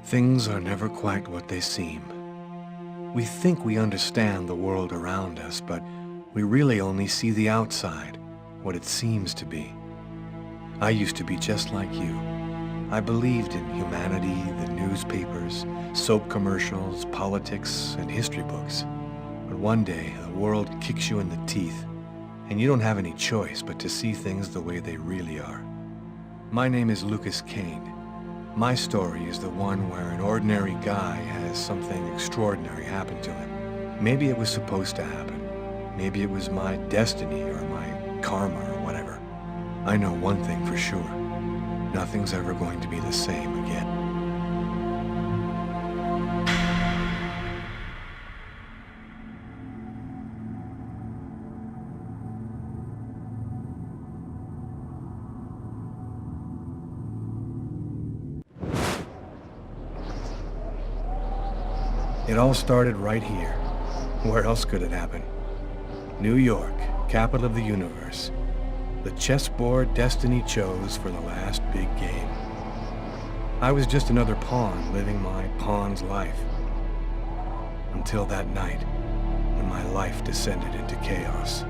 Things are never quite what they seem. We think we understand the world around us, but we really only see the outside, what it seems to be. I used to be just like you. I believed in humanity, the newspapers, soap commercials, politics, and history books. But one day, the world kicks you in the teeth, and you don't have any choice but to see things the way they really are. My name is Lucas Kane. My story is the one where an ordinary guy has something extraordinary happen to him. Maybe it was supposed to happen. Maybe it was my destiny or my karma or whatever. I know one thing for sure. Nothing's ever going to be the same again. It all started right here. Where else could it happen? New York, capital of the universe. The chessboard destiny chose for the last big game. I was just another pawn living my pawn's life. Until that night, when my life descended into chaos.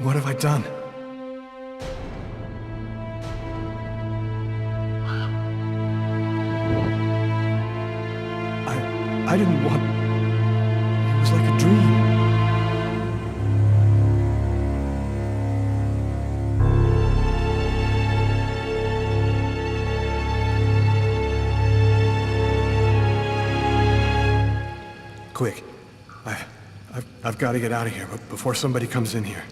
What have I done? I didn't want... It was like a dream. Quick. I've got to get out of here before somebody comes in here.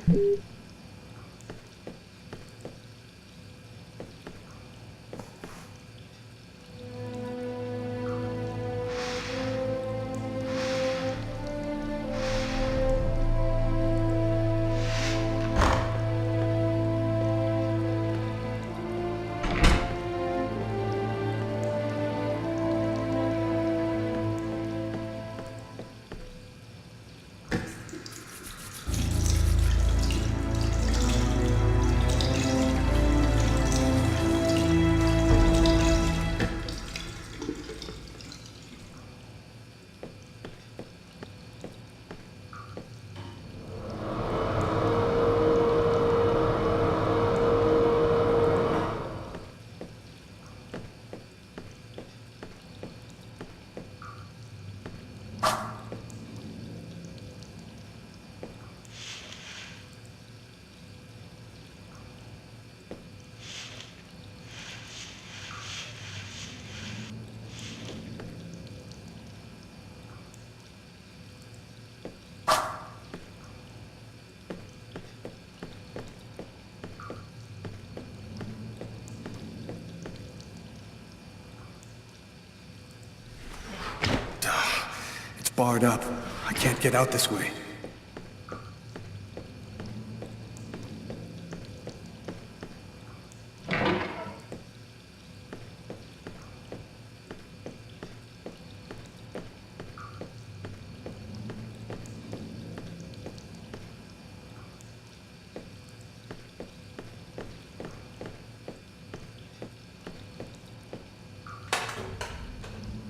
barred up. I can't get out this way.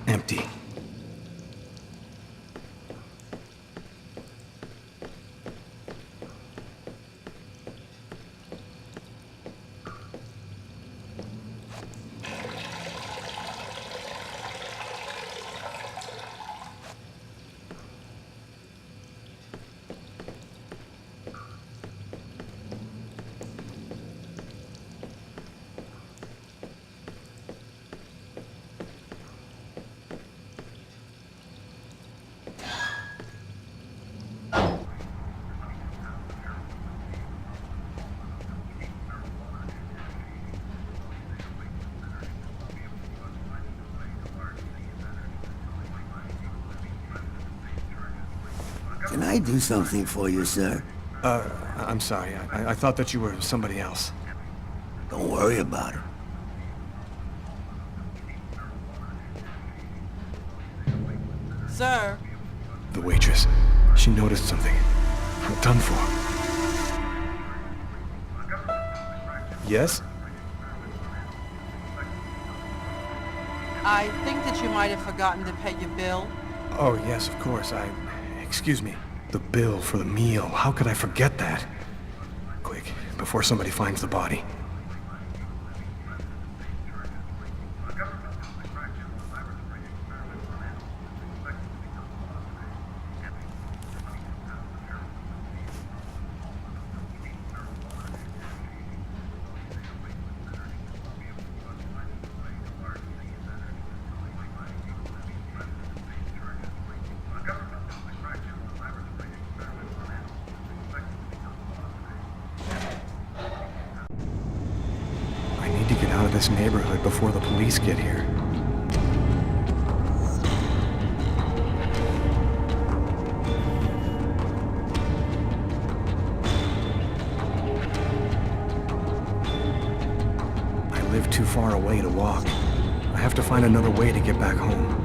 Empty. Can I do something for you, sir? I'm sorry. I thought that you were somebody else. Don't worry about it. Sir? The waitress. She noticed something. I'm done for. Yes? I think that you might have forgotten to pay your bill. Oh, yes, of course. Excuse me. The bill for the meal. How could I forget that? Quick, before somebody finds the body. To get out of this neighborhood before the police get here. I live too far away to walk. I have to find another way to get back home.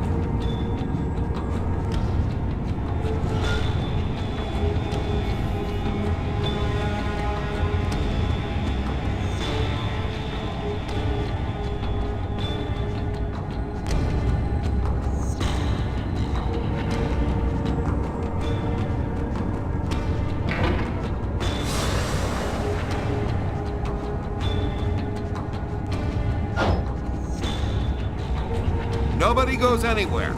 Nobody goes anywhere.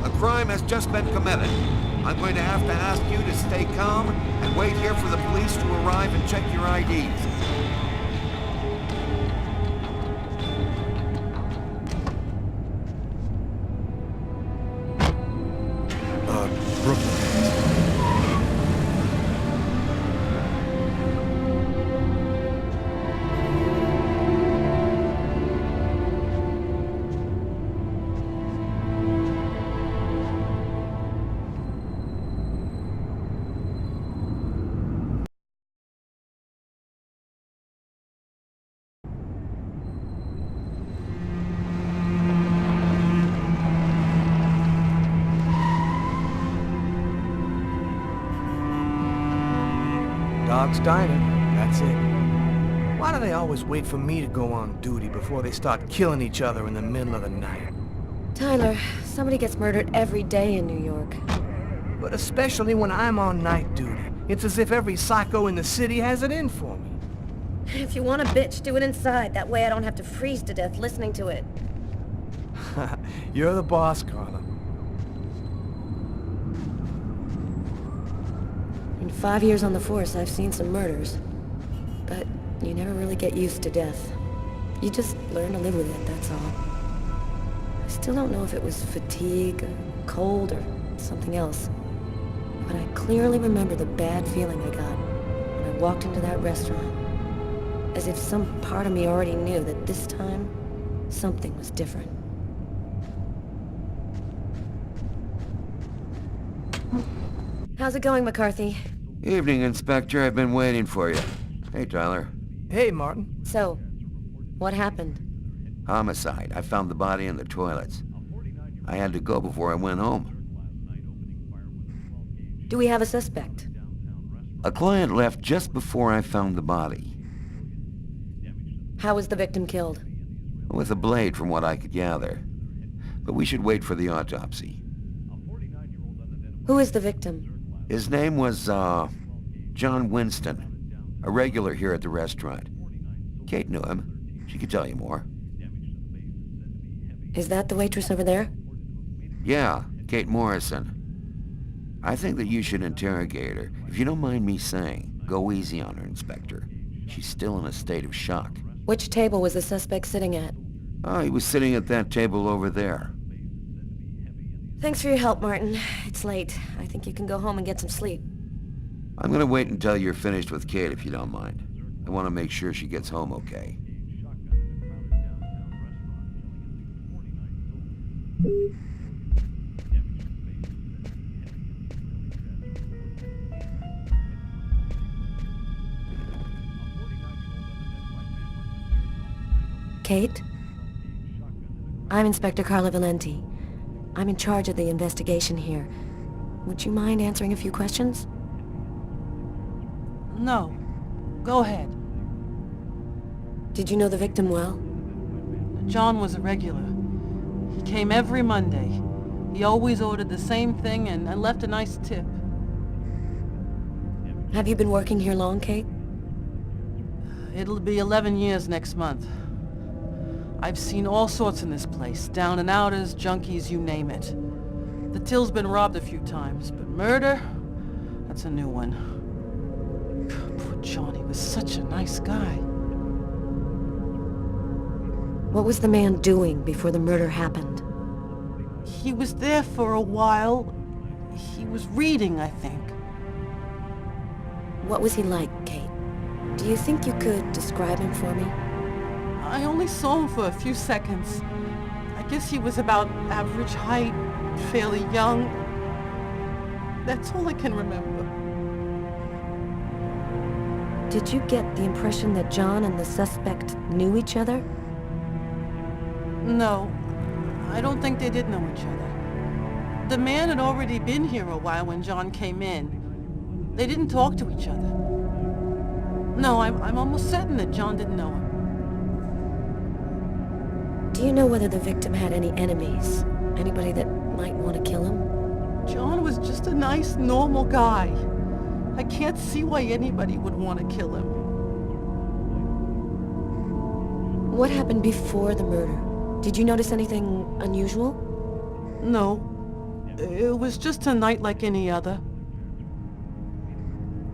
A crime has just been committed. I'm going to have to ask you to stay calm and wait here for the police to arrive and check your IDs. Brooklyn. Dog's Diner, that's it. Why do they always wait for me to go on duty before they start killing each other in the middle of the night? Tyler, somebody gets murdered every day in New York. But especially when I'm on night duty. It's as if every psycho in the city has it in for me. If you want a bitch, do it inside. That way I don't have to freeze to death listening to it. You're the boss, Carla. In 5 years on the force, I've seen some murders. But you never really get used to death. You just learn to live with it, that's all. I still don't know if it was fatigue, or cold, or something else. But I clearly remember the bad feeling I got when I walked into that restaurant. As if some part of me already knew that this time, something was different. How's it going, McCarthy? Evening, Inspector. I've been waiting for you. Hey, Tyler. Hey, Martin. So, what happened? Homicide. I found the body in the toilets. I had to go before I went home. Do we have a suspect? A client left just before I found the body. How was the victim killed? With a blade, from what I could gather. But we should wait for the autopsy. Who is the victim? His name was, John Winston. A regular here at the restaurant. Kate knew him. She could tell you more. Is that the waitress over there? Yeah, Kate Morrison. I think that you should interrogate her. If you don't mind me saying, go easy on her, Inspector. She's still in a state of shock. Which table was the suspect sitting at? Oh, he was sitting at that table over there. Thanks for your help, Martin. It's late. I think you can go home and get some sleep. I'm gonna wait until you're finished with Kate, if you don't mind. I want to make sure she gets home okay. Kate? I'm Inspector Carla Valenti. I'm in charge of the investigation here. Would you mind answering a few questions? No. Go ahead. Did you know the victim well? John was a regular. He came every Monday. He always ordered the same thing and left a nice tip. Have you been working here long, Kate? It'll be 11 years next month. I've seen all sorts in this place. Down and outers, junkies, you name it. The till's been robbed a few times, but murder? That's a new one. Poor John, he was such a nice guy. What was the man doing before the murder happened? He was there for a while. He was reading, I think. What was he like, Kate? Do you think you could describe him for me? I only saw him for a few seconds. I guess he was about average height, fairly young. That's all I can remember. Did you get the impression that John and the suspect knew each other? No, I don't think they did know each other. The man had already been here a while when John came in. They didn't talk to each other. No, I'm almost certain that John didn't know him. Do you know whether the victim had any enemies? Anybody that might want to kill him? John was just a nice, normal guy. I can't see why anybody would want to kill him. What happened before the murder? Did you notice anything unusual? No. It was just a night like any other.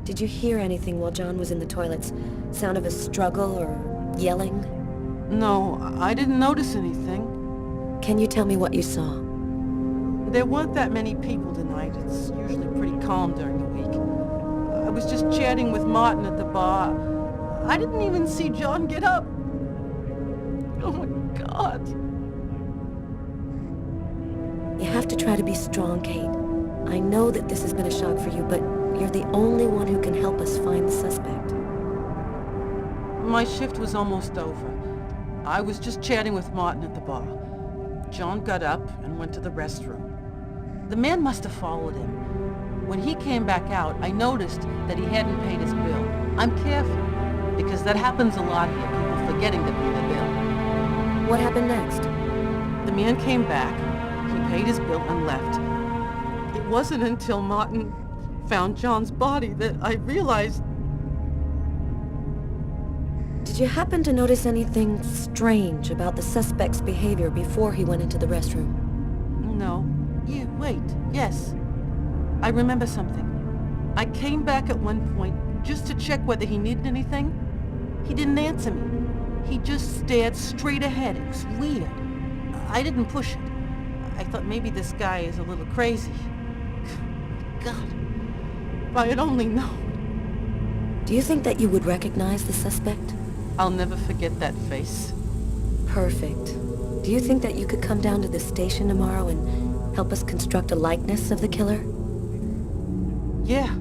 Did you hear anything while John was in the toilets? Sound of a struggle or yelling? No, I didn't notice anything. Can you tell me what you saw? There weren't that many people tonight. It's usually pretty calm during the week. I was just chatting with Martin at the bar. I didn't even see John get up. Oh my God. You have to try to be strong, Kate. I know that this has been a shock for you, but you're the only one who can help us find the suspect. My shift was almost over. I was just chatting with Martin at the bar. John got up and went to the restroom. The man must have followed him. When he came back out, I noticed that he hadn't paid his bill. I'm careful, because that happens a lot here, people forgetting to pay the bill. What happened next? The man came back, he paid his bill and left. It wasn't until Martin found John's body that I realized. Did you happen to notice anything strange about the suspect's behavior before he went into the restroom? No. Wait. Yes. I remember something. I came back at one point just to check whether he needed anything. He didn't answer me. He just stared straight ahead. It was weird. I didn't push it. I thought maybe this guy is a little crazy. God. If I had only known. Do you think that you would recognize the suspect? I'll never forget that face. Perfect. Do you think that you could come down to the station tomorrow and help us construct a likeness of the killer? Yeah,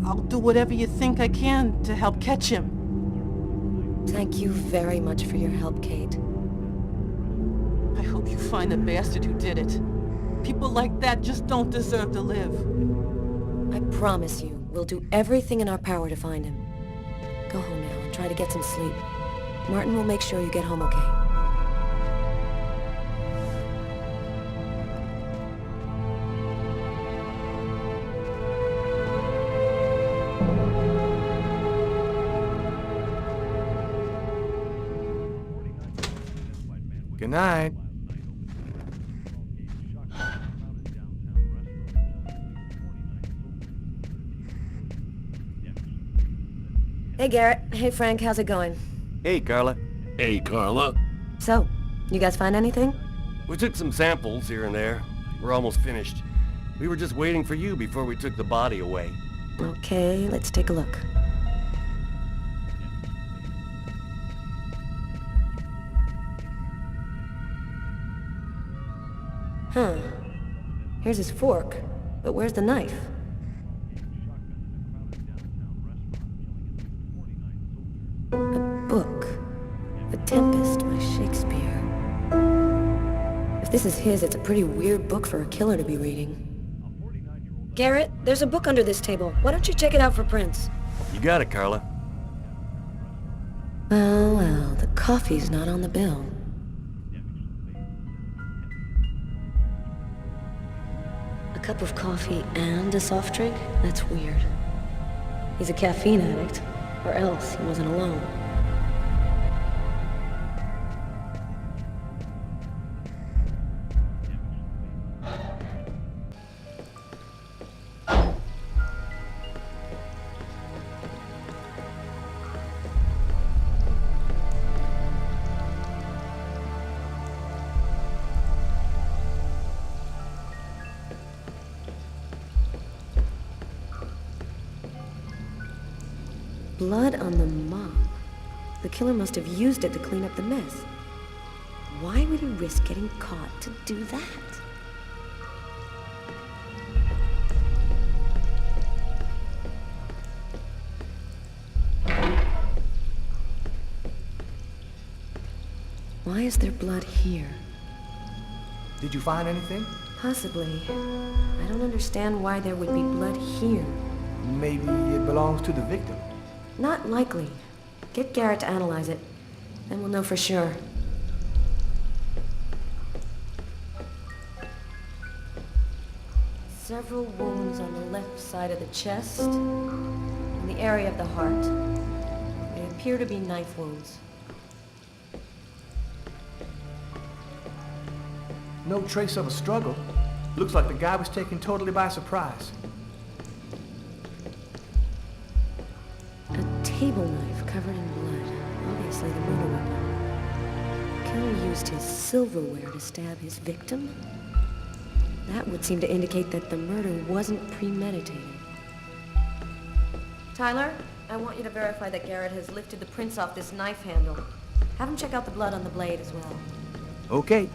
I'll do whatever you think I can to help catch him. Thank you very much for your help, Kate. I hope you find the bastard who did it. People like that just don't deserve to live. I promise you, we'll do everything in our power to find him. Go home now and try to get some sleep. Martin will make sure you get home okay. Good night. Hey, Garrett. Hey, Frank. How's it going? Hey, Carla. Hey, Carla. So, you guys find anything? We took some samples here and there. We're almost finished. We were just waiting for you before we took the body away. Okay, let's take a look. Huh. Here's his fork, but where's the knife? A book. The Tempest by Shakespeare. If this is his, it's a pretty weird book for a killer to be reading. Garrett, there's a book under this table. Why don't you check it out for prints? You got it, Carla. Well, the coffee's not on the bill. A cup of coffee and a soft drink? That's weird. He's a caffeine addict, or else he wasn't alone. Blood on the mop. The killer must have used it to clean up the mess. Why would he risk getting caught to do that? Why is there blood here? Did you find anything? Possibly. I don't understand why there would be blood here. Maybe it belongs to the victim. Not likely. Get Garrett to analyze it. Then we'll know for sure. Several wounds on the left side of the chest, and the area of the heart. They appear to be knife wounds. No trace of a struggle. Looks like the guy was taken totally by surprise. A table knife covered in blood. Obviously the murder weapon. The killer used his silverware to stab his victim? That would seem to indicate that the murder wasn't premeditated. Tyler, I want you to verify that Garrett has lifted the prints off this knife handle. Have him check out the blood on the blade as well. Okay.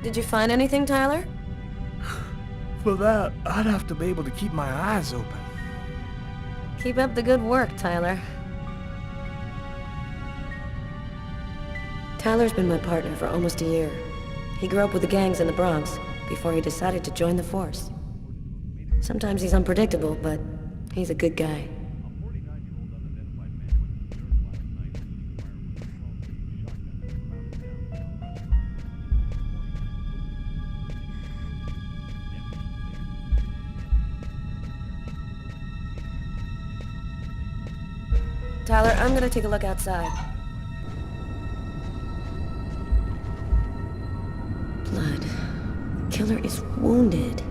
Did you find anything, Tyler? For that, I'd have to be able to keep my eyes open. Keep up the good work, Tyler. Tyler's been my partner for almost a year. He grew up with the gangs in the Bronx before he decided to join the force. Sometimes he's unpredictable, but he's a good guy. Tyler, I'm gonna take a look outside. Blood. Killer is wounded.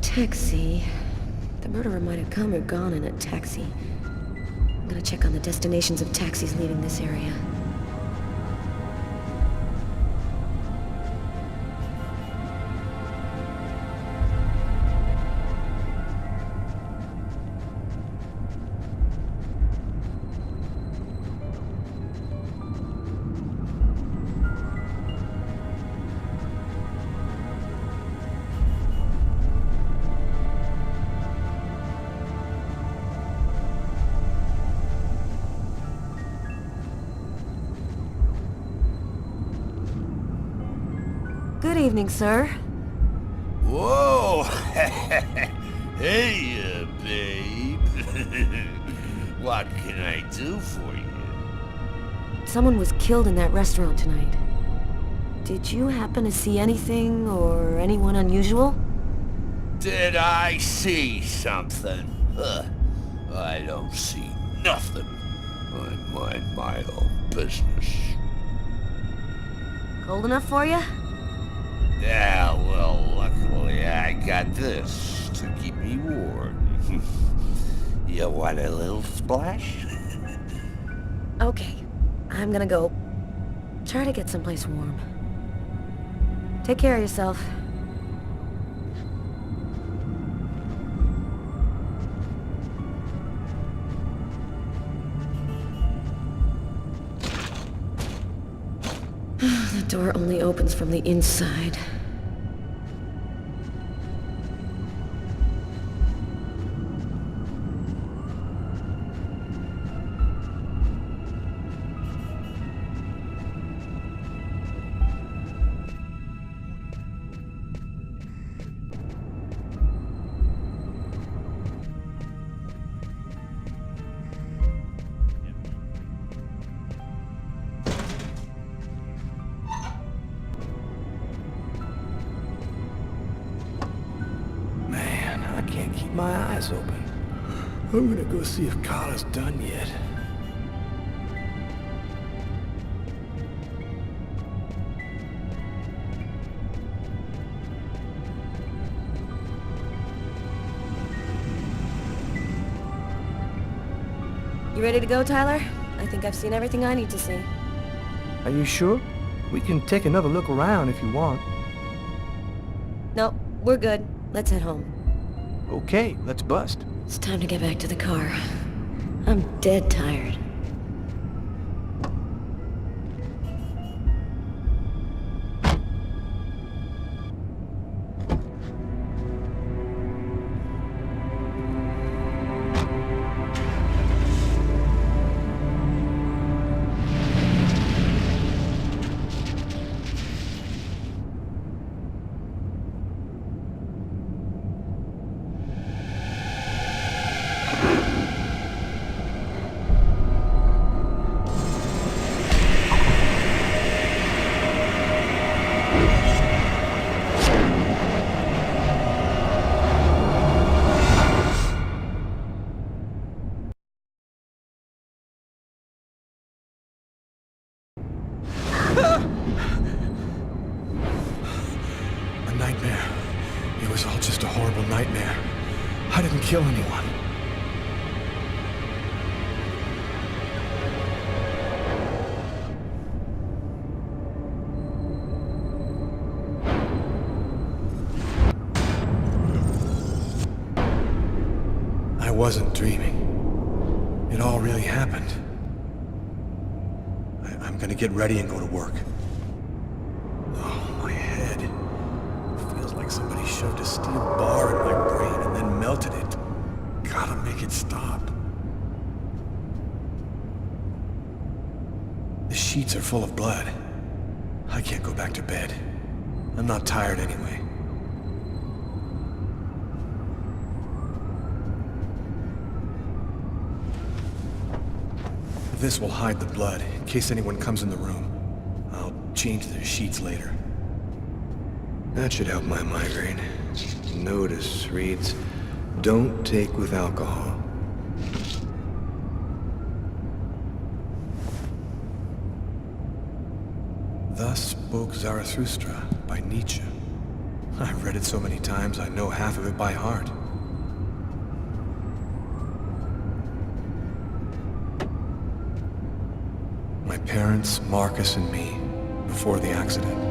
Taxi. The murderer might have come or gone in a taxi. I'm gonna check on the destinations of taxis leaving this area. Good evening, sir. Whoa! Hey, babe. What can I do for you? Someone was killed in that restaurant tonight. Did you happen to see anything or anyone unusual? Did I see something? I don't see nothing. I mind my own business. Cold enough for you? Yeah, well, luckily I got this to keep me warm. You want a little splash? Okay, I'm gonna go try to get someplace warm. Take care of yourself. The door only opens from the inside. I can't keep my eyes open. I'm gonna go see if Carla's done yet. You ready to go, Tyler? I think I've seen everything I need to see. Are you sure? We can take another look around if you want. Nope, we're good. Let's head home. Okay, let's bust. It's time to get back to the car. I'm dead tired. A nightmare. It was all just a horrible nightmare. I didn't kill anyone. I wasn't dreaming. It all really happened. I'm gonna get ready and go to work. Oh, my head. Feels like somebody shoved a steel bar in my brain and then melted it. Gotta make it stop. The sheets are full of blood. I can't go back to bed. I'm not tired anyway. This will hide the blood, in case anyone comes in the room. I'll change the sheets later. That should help my migraine. Notice reads, "Don't take with alcohol." Thus spoke Zarathustra by Nietzsche. I've read it so many times, I know half of it by heart. My parents, Marcus, and me, before the accident.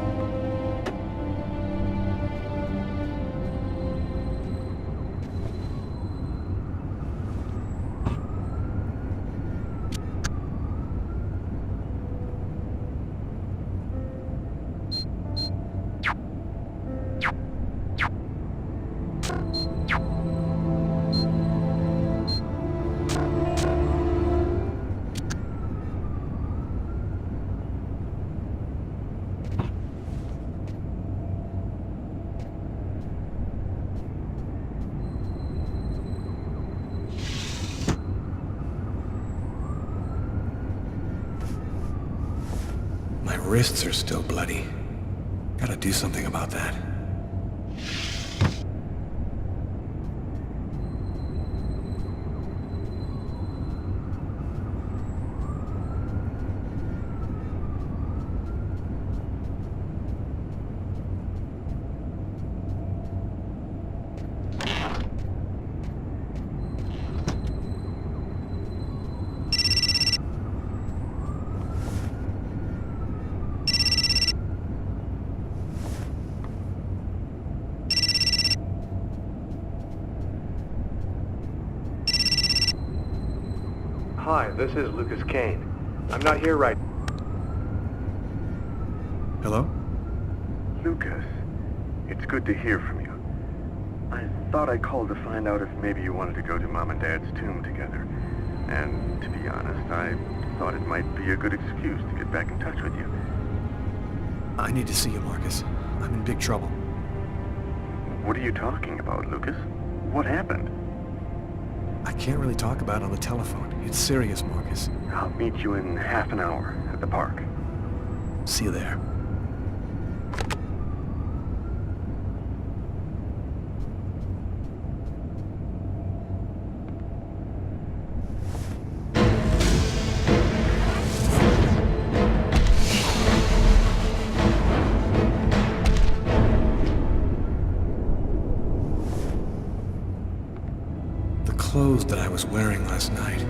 My wrists are still bloody. Gotta do something about that. Hi, this is Lucas Kane. I'm not here right... Hello? Lucas, it's good to hear from you. I thought I called to find out if maybe you wanted to go to Mom and Dad's tomb together. And to be honest, I thought it might be a good excuse to get back in touch with you. I need to see you, Marcus. I'm in big trouble. What are you talking about, Lucas? What happened? I can't really talk about it on the telephone. It's serious, Marcus. I'll meet you in half an hour at the park. See you there. The clothes that I was wearing last night,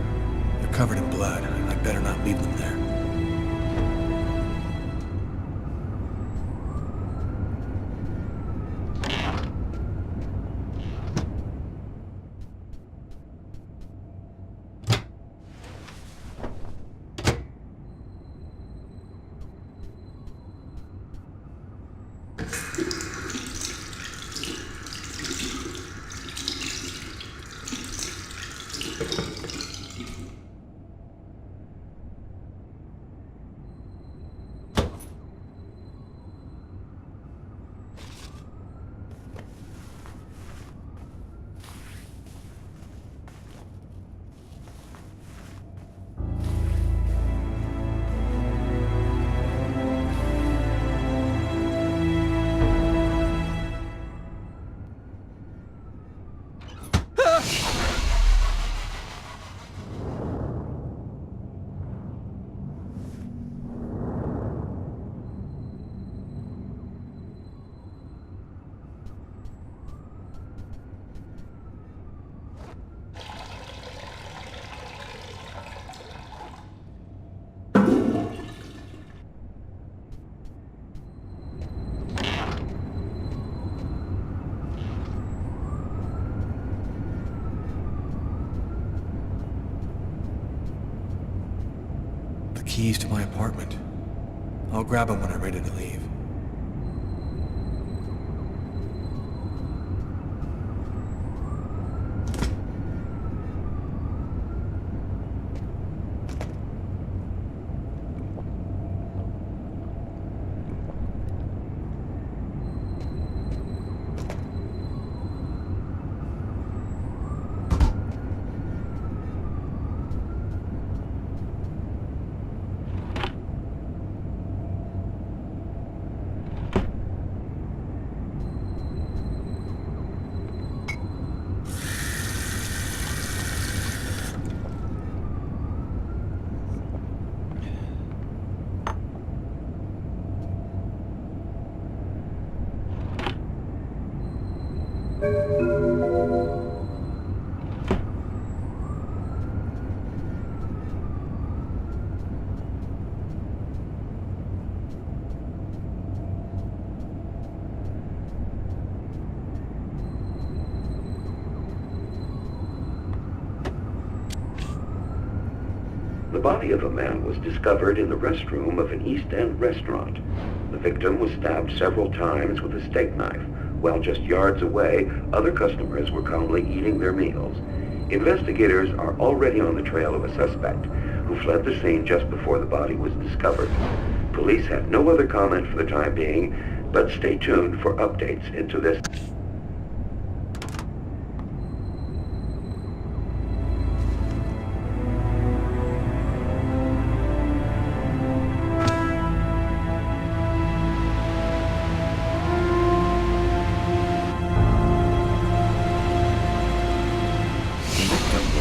they're covered in blood. I'd better not leave them there. Keys to my apartment. I'll grab them when I'm ready to leave. body of a man was discovered in the restroom of an East End restaurant. The victim was stabbed several times with a steak knife, while just yards away, other customers were calmly eating their meals. Investigators are already on the trail of a suspect who fled the scene just before the body was discovered. Police have no other comment for the time being, but stay tuned for updates into this.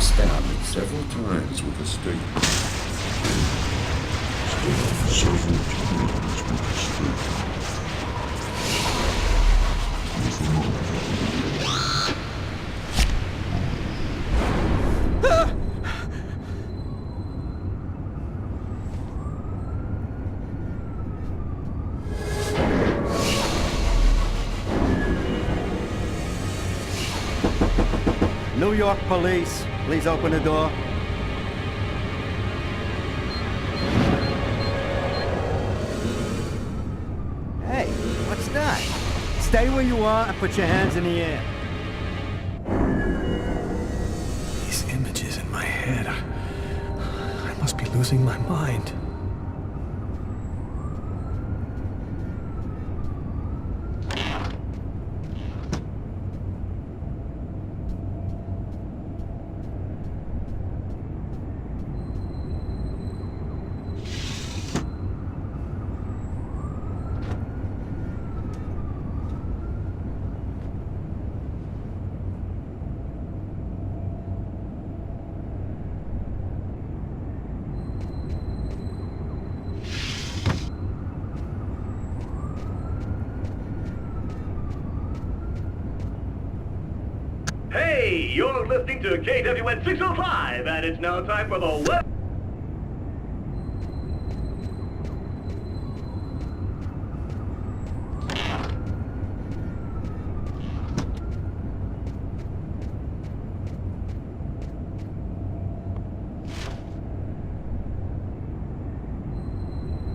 Stabbed several times with a steak. Several times with a steak. New York police, please open the door. Hey, what's that? Stay where you are and put your hands in the air. These images in my head. I must be losing my mind. Hey, you're listening to KWN 605, and it's now time for the web.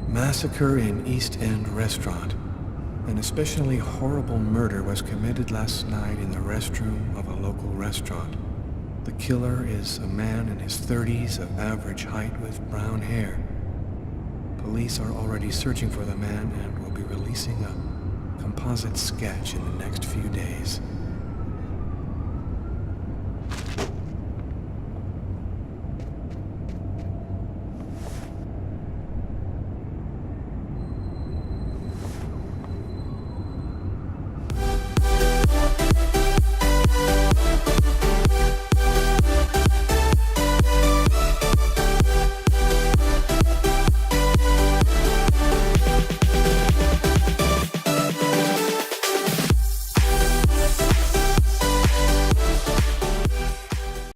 Massacre in East End restaurant. An especially horrible murder was committed last night in the restroom of a local restaurant. The killer is a man in his 30s of average height with brown hair. Police are already searching for the man and will be releasing a composite sketch in the next few days.